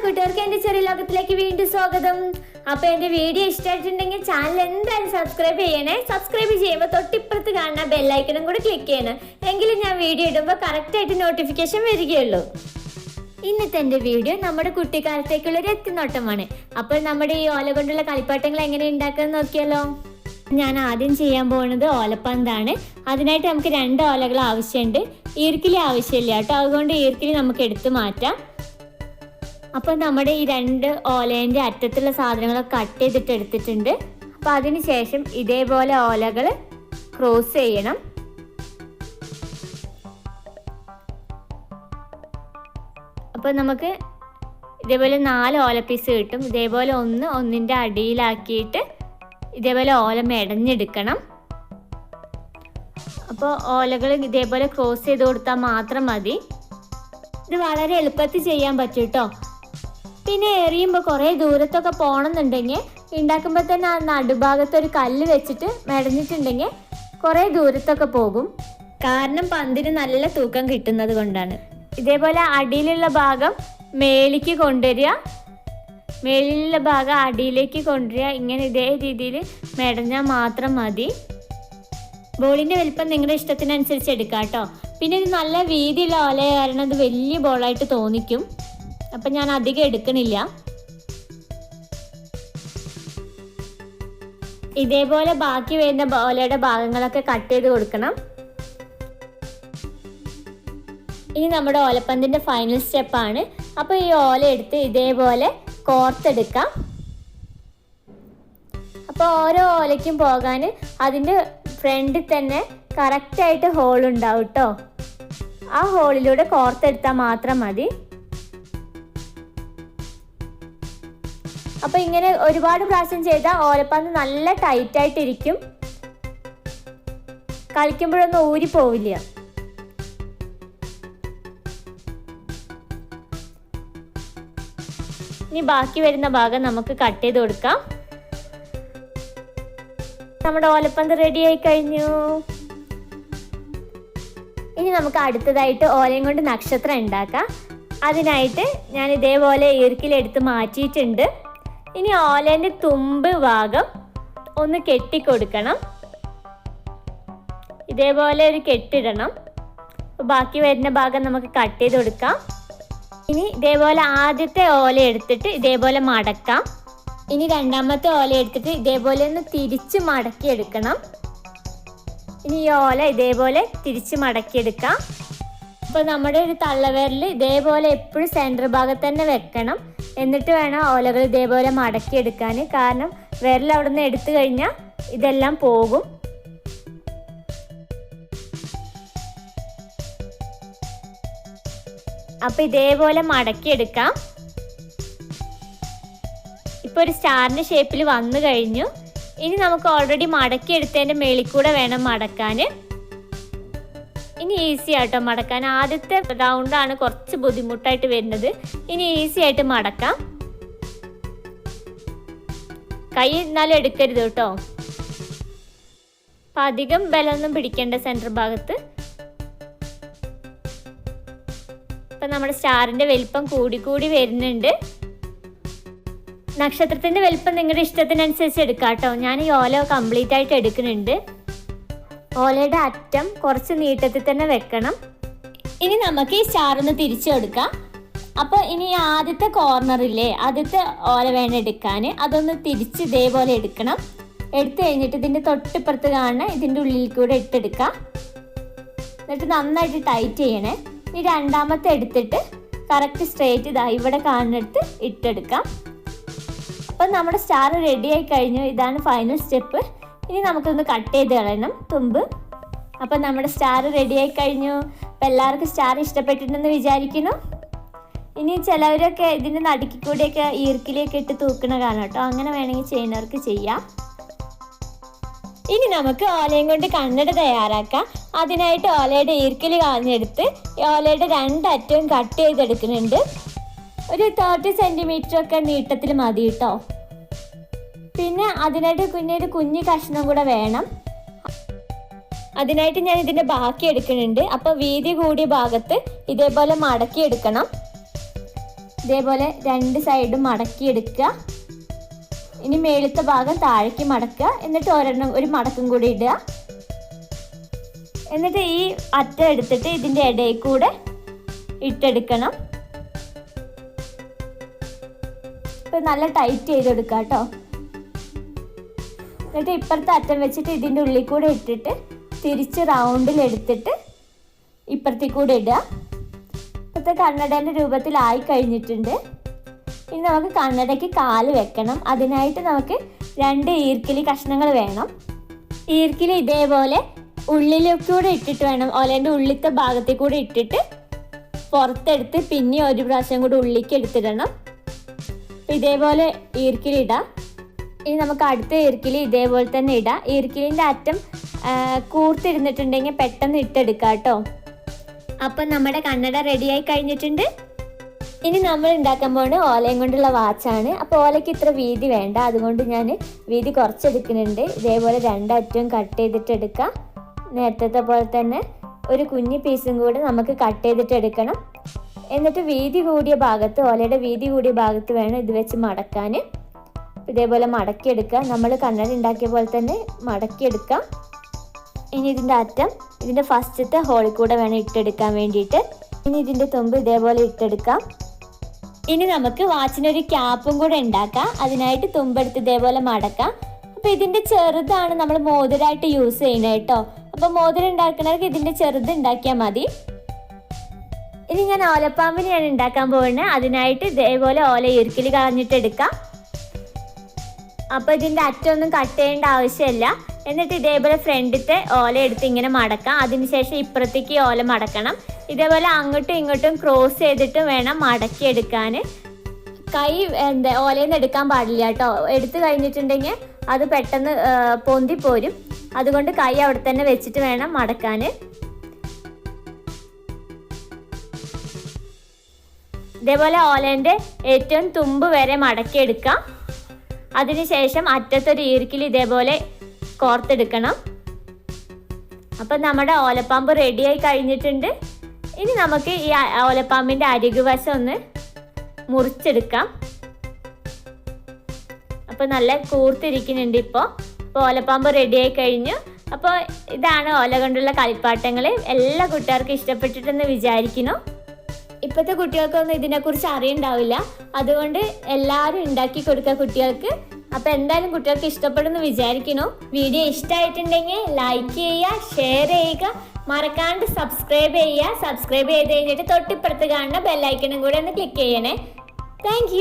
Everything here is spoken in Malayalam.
കൂട്ടുകാർക്ക് എൻ്റെ ചെറിയ ലോകത്തിലേക്ക് വീണ്ടും സ്വാഗതം. അപ്പോൾ എൻ്റെ വീഡിയോ ഇഷ്ടമായിട്ടുണ്ടെങ്കിൽ ചാനൽ എന്തായാലും സബ്സ്ക്രൈബ് ചെയ്യണേ. സബ്സ്ക്രൈബ് ചെയ്യുമ്പോൾ തൊട്ടിപ്പുറത്ത് കാണുന്ന ബെല്ലൈക്കണും കൂടെ ക്ലിക്ക് ചെയ്യണം. എങ്കിലും ഞാൻ വീഡിയോ ഇടുമ്പോൾ കറക്റ്റായിട്ട് നോട്ടിഫിക്കേഷൻ വരികയുള്ളൂ. ഇന്നത്തെ എൻ്റെ വീഡിയോ നമ്മുടെ കുട്ടിക്കാലത്തേക്കുള്ളൊരു എത്തിനോട്ടമാണ്. അപ്പോൾ നമ്മുടെ ഈ ഓല കൊണ്ടുള്ള കളിപ്പാട്ടങ്ങൾ എങ്ങനെ ഉണ്ടാക്കുന്നത് നോക്കിയാലോ. ഞാൻ ആദ്യം ചെയ്യാൻ പോകുന്നത് ഓലപ്പന്താണ്. അതിനായിട്ട് നമുക്ക് 2 ഓലകൾ ആവശ്യമുണ്ട്. ഈർക്കിലി ആവശ്യമില്ല കേട്ടോ, അതുകൊണ്ട് ഈർക്കിലി നമുക്ക് എടുത്ത് മാറ്റാം. അപ്പോൾ നമ്മുടെ ഈ 2 ഓലേൻ്റെ അറ്റത്തുള്ള സാധനങ്ങളൊക്കെ കട്ട് ചെയ്തിട്ട് എടുത്തിട്ടുണ്ട്. അപ്പോൾ അതിന് ശേഷം ഇതേപോലെ ഓലകൾ ക്രോസ് ചെയ്യണം. അപ്പോൾ നമുക്ക് ഇതേപോലെ 4 ഓല പീസ് കിട്ടും. ഇതേപോലെ ഒന്നിൻ്റെ അടിയിലാക്കിയിട്ട് ഇതേപോലെ ഓല മെടഞ്ഞെടുക്കണം. അപ്പോൾ ഓലകൾ ഇതേപോലെ ക്രോസ് ചെയ്ത് കൊടുത്താൽ മാത്രം മതി. ഇത് വളരെ എളുപ്പത്തിൽ ചെയ്യാൻ പറ്റും കേട്ടോ. പിന്നെ എറിയുമ്പോൾ കുറേ ദൂരത്തൊക്കെ പോകണമെന്നുണ്ടെങ്കിൽ ഉണ്ടാക്കുമ്പോൾ തന്നെ ആ നടുഭാഗത്തൊരു കല്ല് വെച്ചിട്ട് മെടഞ്ഞിട്ടുണ്ടെങ്കിൽ കുറേ ദൂരത്തൊക്കെ പോകും. കാരണം പന്തിന് നല്ല തൂക്കം കിട്ടുന്നത് കൊണ്ടാണ്. ഇതേപോലെ അടിയിലുള്ള ഭാഗം മേലേക്ക് കൊണ്ടുവരിക, മേളിലുള്ള ഭാഗം അടിയിലേക്ക് കൊണ്ടുവരിക. ഇങ്ങനെ ഇതേ രീതിയിൽ മെടഞ്ഞാൽ മാത്രം മതി. ബോളിൻ്റെ വലിപ്പം നിങ്ങളുടെ ഇഷ്ടത്തിനനുസരിച്ച് എടുക്കാം കേട്ടോ. പിന്നെ ഇത് നല്ല വീതിയുള്ള ഓല കാരണം ഇത് വലിയ ബോളായിട്ട് തോന്നിക്കും. അപ്പം ഞാൻ അധികം എടുക്കണില്ല. ഇതേപോലെ ബാക്കി വരുന്ന ഓലയുടെ ഭാഗങ്ങളൊക്കെ കട്ട് ചെയ്ത് കൊടുക്കണം. ഇനി നമ്മുടെ ഓലപ്പന്തിൻ്റെ ഫൈനൽ സ്റ്റെപ്പാണ്. അപ്പോൾ ഈ ഓല എടുത്ത് ഇതേപോലെ കോർത്തെടുക്കാം. അപ്പോൾ ഓരോ ഓലയ്ക്കും പോകാൻ അതിൻ്റെ ഫ്രണ്ടിൽ തന്നെ കറക്റ്റായിട്ട് ഹോൾ ഉണ്ടാവും കേട്ടോ. ആ ഹോളിലൂടെ കോർത്തെടുത്താൽ മാത്രം മതി. അപ്പോൾ ഇങ്ങനെ ഒരുപാട് പ്രാവശ്യം ചെയ്താൽ ഓലപ്പന്ത് നല്ല ടൈറ്റായിട്ടിരിക്കും. കളിക്കുമ്പോഴൊന്നും ഊരി പോവില്ല. ഇനി ബാക്കി വരുന്ന ഭാഗം നമുക്ക് കട്ട് ചെയ്ത് കൊടുക്കാം. നമ്മുടെ ഓലപ്പന്ത് റെഡി ആയി കഴിഞ്ഞു. ഇനി നമുക്ക് അടുത്തതായിട്ട് ഓലയും കൊണ്ട് നക്ഷത്രം ഉണ്ടാക്കാം. അതിനായിട്ട് ഞാൻ ഇതേപോലെ ഈർക്കിലെടുത്ത് മാറ്റിയിട്ടുണ്ട്. ഇനി ഓലേൻ്റെ തുമ്പ് ഭാഗം ഒന്ന് കെട്ടിക്കൊടുക്കണം. ഇതേപോലെ ഒരു കെട്ടിടണം. ബാക്കി വരുന്ന ഭാഗം നമുക്ക് കട്ട് ചെയ്ത് കൊടുക്കാം. ഇനി ഇതേപോലെ ആദ്യത്തെ ഓല എടുത്തിട്ട് ഇതേപോലെ മടക്കാം. ഇനി രണ്ടാമത്തെ ഓല എടുത്തിട്ട് ഇതേപോലെ ഒന്ന് തിരിച്ച് മടക്കിയെടുക്കണം. ഇനി ഈ ഓല ഇതേപോലെ തിരിച്ച് മടക്കിയെടുക്കാം. അപ്പോൾ നമ്മുടെ ഒരു തള്ളവിരൽ ഇതേപോലെ എപ്പോഴും സെൻറ്റർ ഭാഗത്ത് തന്നെ വെക്കണം. എന്നിട്ട് വേണം ഓലകൾ ഇതേപോലെ മടക്കിയെടുക്കാൻ. കാരണം വിരൽ അവിടെ നിന്ന് എടുത്തു കഴിഞ്ഞാൽ ഇതെല്ലാം പോകും. അപ്പോൾ ഇതേപോലെ മടക്കിയെടുക്കാം. ഇപ്പോൾ ഒരു സ്റ്റാറിൻ്റെ ഷേപ്പിൽ വന്നു കഴിഞ്ഞു. ഇനി നമുക്ക് ഓൾറെഡി മടക്കിയെടുത്തതിൻ്റെ മേളിൽ കൂടെ വേണം മടക്കാൻ. ഇനി ഈസി ആട്ടോ മടക്കാൻ. ആദ്യത്തെ റൗണ്ടാണ് കുറച്ച് ബുദ്ധിമുട്ടായിട്ട് വരുന്നത്. ഇനി ഈസി ആയിട്ട് മടക്കാം. കൈ എന്നാലും എടുക്കരുത് കേട്ടോ. അപ്പം അധികം ബലമൊന്നും പിടിക്കേണ്ട സെൻറ്റർ ഭാഗത്ത്. ഇപ്പം നമ്മുടെ സ്റ്റാറിൻ്റെ വലിപ്പം കൂടി വരുന്നുണ്ട്. നക്ഷത്രത്തിൻ്റെ വലിപ്പം നിങ്ങളുടെ ഇഷ്ടത്തിനനുസരിച്ച് എടുക്കാം കേട്ടോ. ഞാൻ ഈ ഓല കംപ്ലീറ്റ് ആയിട്ട് എടുക്കുന്നുണ്ട്. ഓലയുടെ അറ്റം കുറച്ച് നീട്ടത്തിൽ തന്നെ വെക്കണം. ഇനി നമുക്ക് ഈ സ്റ്റാർ ഒന്ന് തിരിച്ചു കൊടുക്കാം. അപ്പോൾ ഇനി ആദ്യത്തെ കോർണറില്ലേ, ആദ്യത്തെ ഓല വേണം എടുക്കാൻ. അതൊന്ന് തിരിച്ച് ഇതേപോലെ എടുക്കണം. എടുത്തു കഴിഞ്ഞിട്ട് ഇതിൻ്റെ തൊട്ടിപ്പുറത്ത് കാണുന്ന ഇതിൻ്റെ ഉള്ളിൽ കൂടെ ഇട്ടെടുക്കാം. എന്നിട്ട് നന്നായിട്ട് ടൈറ്റ് ചെയ്യണേ. ഈ രണ്ടാമത്തെ എടുത്തിട്ട് കറക്റ്റ് സ്ട്രെയിറ്റ് ഇതാ ഇവിടെ കാണുന്നിടത്ത് ഇട്ടെടുക്കാം. അപ്പം നമ്മുടെ സ്റ്റാർ റെഡി ആയി കഴിഞ്ഞു. ഇതാണ് ഫൈനൽ സ്റ്റെപ്പ്. ഇനി നമുക്കൊന്ന് കട്ട് ചെയ്ത് കളയണം തുമ്പ്. അപ്പം നമ്മുടെ സ്റ്റാർ റെഡി ആയി കഴിഞ്ഞു. അപ്പം എല്ലാവർക്കും സ്റ്റാർ ഇഷ്ടപ്പെട്ടിട്ടുണ്ടെന്ന് വിചാരിക്കുന്നു. ഇനി ചിലവരൊക്കെ ഇതിൻ്റെ നടുക്കി കൂടെയൊക്കെ ഈർക്കിലേക്ക് ഇട്ട് തൂക്കണ കാണാം കേട്ടോ. അങ്ങനെ വേണമെങ്കിൽ ചെയ്യുന്നവർക്ക് ചെയ്യാം. ഇനി നമുക്ക് ഓലയും കൊണ്ട് കണ്ണട തയ്യാറാക്കാം. അതിനായിട്ട് ഓലയുടെ ഈർക്കിലി കളഞ്ഞെടുത്ത് ഓലയുടെ 2 അറ്റവും കട്ട് ചെയ്തെടുക്കുന്നുണ്ട്. ഒരു 30 സെൻറ്റിമീറ്ററൊക്കെ നീട്ടത്തിൽ മതി കേട്ടോ. പിന്നെ അതിനായിട്ട് ഒരു കുഞ്ഞു കഷ്ണം കൂടെ വേണം. അതിനായിട്ട് ഞാൻ ഇതിൻ്റെ ബാക്കി എടുക്കുന്നുണ്ട്. അപ്പോൾ വീതി കൂടിയ ഭാഗത്ത് ഇതേപോലെ മടക്കി എടുക്കണം. ഇതേപോലെ 2 സൈഡും മടക്കിയെടുക്കുക. ഇനി മേളത്തെ ഭാഗം താഴേക്ക് മടക്കുക. എന്നിട്ട് ഒരു മടക്കും കൂടി ഇടുക. എന്നിട്ട് ഈ അറ്റം എടുത്തിട്ട് ഇതിൻ്റെ ഇടയിൽ കൂടെ ഇട്ടെടുക്കണം. ഇപ്പം നല്ല ടൈറ്റ് ചെയ്തെടുക്കുക കേട്ടോ. എന്നിട്ട് ഇപ്പുറത്തെ അറ്റം വെച്ചിട്ട് ഇതിൻ്റെ ഉള്ളിൽ കൂടെ ഇട്ടിട്ട് തിരിച്ച് റൗണ്ടിൽ എടുത്തിട്ട് ഇപ്പുറത്തേക്ക് കൂടെ ഇടുക. ഇപ്പോഴത്തെ കണ്ണടേൻ്റെ രൂപത്തിലായി കഴിഞ്ഞിട്ടുണ്ട്. ഇനി നമുക്ക് കണ്ണടയ്ക്ക് കാല് വെക്കണം. അതിനായിട്ട് നമുക്ക് 2 ഈർക്കിലി കഷ്ണങ്ങൾ വേണം. ഈർക്കിലി ഇതേപോലെ ഉള്ളിലേക്കൂടെ ഇട്ടിട്ട് വേണം, ഓലേൻ്റെ ഉള്ളിലത്തെ ഭാഗത്തിൽ കൂടെ ഇട്ടിട്ട് പുറത്തെടുത്ത് പിന്നെ ഒരു പ്രാവശ്യം കൂടി ഉള്ളിലേക്ക് എടുത്തിടണം. ഇതേപോലെ ഈർക്കിലി ഇടാം. ഇനി നമുക്ക് അടുത്ത ഈർക്കിലി ഇതേപോലെ തന്നെ ഇടാം. ഈർക്കിലിൻ്റെ അറ്റം കൂർത്തിരുന്നിട്ടുണ്ടെങ്കിൽ പെട്ടെന്ന് ഇട്ടെടുക്കാം കേട്ടോ. അപ്പം നമ്മുടെ കണ്ണട റെഡിയായി കഴിഞ്ഞിട്ടുണ്ട്. ഇനി നമ്മൾ ഉണ്ടാക്കാൻ പോകുന്നത് ഓലയും കൊണ്ടുള്ള വാച്ചാണ്. അപ്പോൾ ഓലയ്ക്ക് ഇത്ര വീതി വേണ്ട, അതുകൊണ്ട് ഞാൻ വീതി കുറച്ചെടുക്കുന്നുണ്ട്. ഇതേപോലെ 2 അറ്റവും കട്ട് ചെയ്തിട്ട് എടുക്കാം. നേരത്തെ പോലെ തന്നെ ഒരു കുഞ്ഞി പീസും കൂടി നമുക്ക് കട്ട് ചെയ്തിട്ട് എടുക്കണം. എന്നിട്ട് വീതി കൂടിയ ഭാഗത്ത്, ഓലയുടെ വീതി കൂടിയ ഭാഗത്ത് വേണം ഇത് വെച്ച് മടക്കാൻ. ഇതേപോലെ മടക്കിയെടുക്കുക. നമ്മൾ കണ്ണട ഉണ്ടാക്കിയ പോലെ തന്നെ മടക്കിയെടുക്കാം. ഇനി ഇതിൻ്റെ അറ്റം ഇതിൻ്റെ ഫസ്റ്റത്തെ ഹോളിൽ കൂടെ വേണം ഇട്ടെടുക്കാൻ വേണ്ടിയിട്ട്. ഇനി ഇതിൻ്റെ തുമ്പ് ഇതേപോലെ ഇട്ടെടുക്കാം. ഇനി നമുക്ക് വാച്ചിനൊരു ക്യാപ്പും കൂടെ ഉണ്ടാക്കാം. അതിനായിട്ട് തുമ്പെടുത്ത് ഇതേപോലെ മടക്കാം. അപ്പോൾ ഇതിൻ്റെ ചെറുതാണ് നമ്മൾ മോതിരമായിട്ട് യൂസ് ചെയ്യുന്നത് കേട്ടോ. അപ്പോൾ മോതിരം ഉണ്ടാക്കുന്നവർക്ക് ഇതിൻ്റെ ചെറുത് ഉണ്ടാക്കിയാൽ മതി. ഇനി ഞാൻ ഓലപ്പാമ്പിനെയാണ് ഉണ്ടാക്കാൻ പോകുന്നത്. അതിനായിട്ട് ഇതേപോലെ ഓല ഈർക്കിലി കളഞ്ഞിട്ട് എടുക്കാം. അപ്പോൾ ഇതിൻ്റെ അറ്റമൊന്നും കട്ട് ചെയ്യേണ്ട ആവശ്യമില്ല. എന്നിട്ട് ഇതേപോലെ ഫ്രണ്ടിലത്തെ ഓല എടുത്ത് ഇങ്ങനെ മടക്കാം. അതിനുശേഷം ഇപ്പുറത്തേക്ക് ഓല മടക്കണം. ഇതേപോലെ അങ്ങോട്ടും ഇങ്ങോട്ടും ക്രോസ് ചെയ്തിട്ട് വേണം മടക്കിയെടുക്കാൻ. കൈ ഓലയിൽ നിന്ന് എടുക്കാൻ പാടില്ല കേട്ടോ. എടുത്തു കഴിഞ്ഞിട്ടുണ്ടെങ്കിൽ അത് പെട്ടെന്ന് പൊന്തിപ്പോരും. അതുകൊണ്ട് കൈ അവിടെ തന്നെ വെച്ചിട്ട് വേണം മടക്കാൻ. ഇതേപോലെ ഓലേൻ്റെ ഏറ്റവും തുമ്പ് വരെ മടക്കിയെടുക്കാം. അതിനുശേഷം അറ്റത്തൊരു ഈർക്കിൽ ഇതേപോലെ കോർത്തെടുക്കണം. അപ്പം നമ്മുടെ ഓലപ്പാമ്പ് റെഡിയായി കഴിഞ്ഞിട്ടുണ്ട്. ഇനി നമുക്ക് ഈ ഓലപ്പാമ്പിൻ്റെ അരികുവശം ഒന്ന് മുറിച്ചെടുക്കാം. അപ്പോൾ നല്ല കൂർത്തിരിക്കുന്നുണ്ട്. ഇപ്പോൾ ഓലപ്പാമ്പ് റെഡിയായി കഴിഞ്ഞു. അപ്പോൾ ഇതാണ് ഓല കൊണ്ടുള്ള കളിപ്പാട്ടങ്ങൾ. എല്ലാ കുട്ടികൾക്കും ഇഷ്ടപ്പെട്ടിട്ടെന്ന് വിചാരിക്കുന്നു. ഇപ്പോഴത്തെ കുട്ടികൾക്കൊന്നും ഇതിനെക്കുറിച്ച് അറിയണ്ടാവില്ല. അതുകൊണ്ട് എല്ലാവരും ഉണ്ടാക്കി കൊടുക്കുക കുട്ടികൾക്ക്. അപ്പോൾ എന്തായാലും കുട്ടികൾക്ക് ഇഷ്ടപ്പെടുമെന്ന് വിചാരിക്കുന്നു. വീഡിയോ ഇഷ്ടമായിട്ടുണ്ടെങ്കിൽ ലൈക്ക് ചെയ്യുക, ഷെയർ ചെയ്യുക, മറക്കാണ്ട് സബ്സ്ക്രൈബ് ചെയ്യുക. സബ്സ്ക്രൈബ് ചെയ്ത് കഴിഞ്ഞിട്ട് തൊട്ടിപ്പുറത്ത് കാണുന്ന ബെല്ലൈക്കണും കൂടെ ഒന്ന് ക്ലിക്ക് ചെയ്യണേ. താങ്ക്